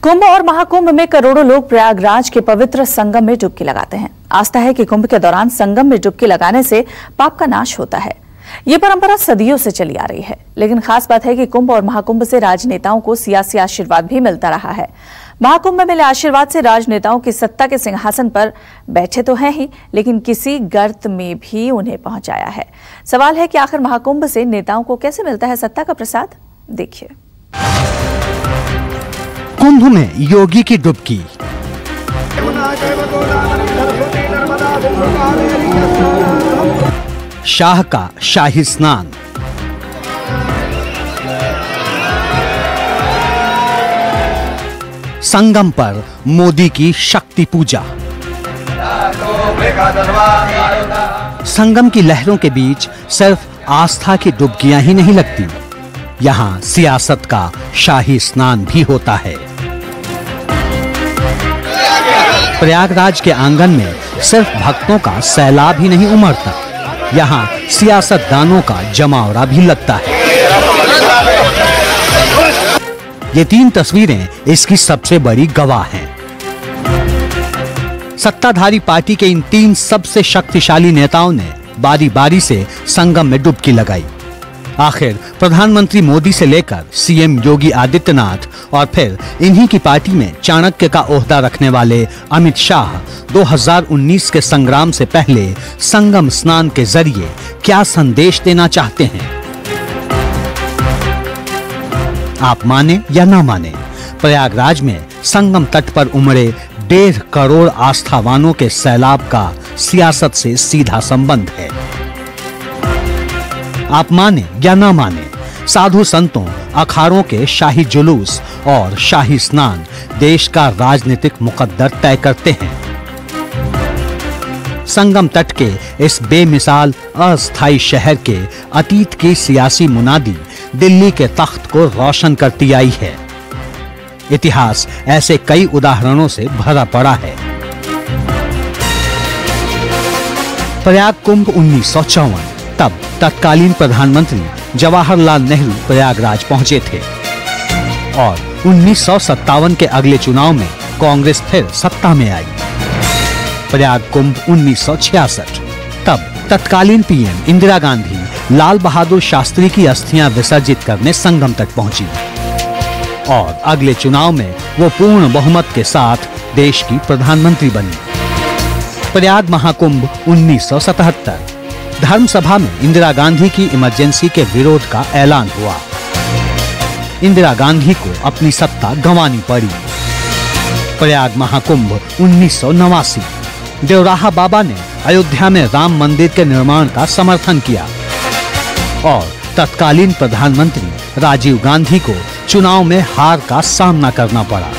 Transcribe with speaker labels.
Speaker 1: कुंभ और महाकुंभ में करोड़ों लोग प्रयागराज के पवित्र संगम में डुबकी लगाते हैं। आस्था है कि कुंभ के दौरान संगम में डुबकी लगाने से पाप का नाश होता है। ये परंपरा सदियों से चली आ रही है, लेकिन खास बात है कि कुंभ और महाकुंभ से राजनेताओं को सियासी आशीर्वाद भी मिलता रहा है। महाकुंभ में मिले आशीर्वाद से राजनेताओं की सत्ता के सिंहासन पर बैठे तो हैं ही, लेकिन किसी गर्त में भी उन्हें पहुंचाया है। सवाल है कि आखिर महाकुंभ से नेताओं को कैसे मिलता है सत्ता का प्रसाद? देखिए।
Speaker 2: कुंभ में योगी की डुबकी। शाह का शाही स्नान। संगम पर मोदी की शक्ति पूजा। संगम की लहरों के बीच सिर्फ आस्था की डुबकियां ही नहीं लगती, यहां सियासत का शाही स्नान भी होता है। प्रयागराज के आंगन में सिर्फ भक्तों का सैलाब ही नहीं उमड़ता, यहाँ सियासतदानों का जमावड़ा भी लगता है। ये 3 तस्वीरें इसकी सबसे बड़ी गवाह हैं। सत्ताधारी पार्टी के इन 3 सबसे शक्तिशाली नेताओं ने बारी बारी से संगम में डुबकी लगाई। आखिर प्रधानमंत्री मोदी से लेकर सीएम योगी आदित्यनाथ और फिर इन्हीं की पार्टी में चाणक्य का ओहदा रखने वाले अमित शाह 2019 के संग्राम से पहले संगम स्नान के जरिए क्या संदेश देना चाहते हैं? आप माने या ना माने, प्रयागराज में संगम तट पर उमड़े 1.5 करोड़ आस्थावानों के सैलाब का सियासत से सीधा संबंध है। आप माने या ना माने, साधु संतों, अखाड़ों के शाही जुलूस और शाही स्नान देश का राजनीतिक मुकद्दर तय करते हैं। संगम तट के इस बेमिसाल अस्थायी शहर के अतीत की सियासी मुनादी दिल्ली के तख्त को रोशन करती आई है। इतिहास ऐसे कई उदाहरणों से भरा पड़ा है। प्रयाग कुंभ 1954, तब तत्कालीन प्रधानमंत्री जवाहरलाल नेहरू प्रयागराज पहुंचे थे और 1957 के अगले चुनाव में कांग्रेस फिर सत्ता में आई। प्रयाग कुंभ 1966, तब तत्कालीन पीएम इंदिरा गांधी लाल बहादुर शास्त्री की अस्थियां विसर्जित करने संगम तक पहुंची और अगले चुनाव में वो पूर्ण बहुमत के साथ देश की प्रधानमंत्री बनी। प्रयाग महाकुंभ 1977, धर्म सभा में इंदिरा गांधी की इमरजेंसी के विरोध का ऐलान हुआ। इंदिरा गांधी को अपनी सत्ता गंवानी पड़ी। प्रयाग महाकुंभ 1989, देवराहा बाबा ने अयोध्या में राम मंदिर के निर्माण का समर्थन किया और तत्कालीन प्रधानमंत्री राजीव गांधी को चुनाव में हार का सामना करना पड़ा।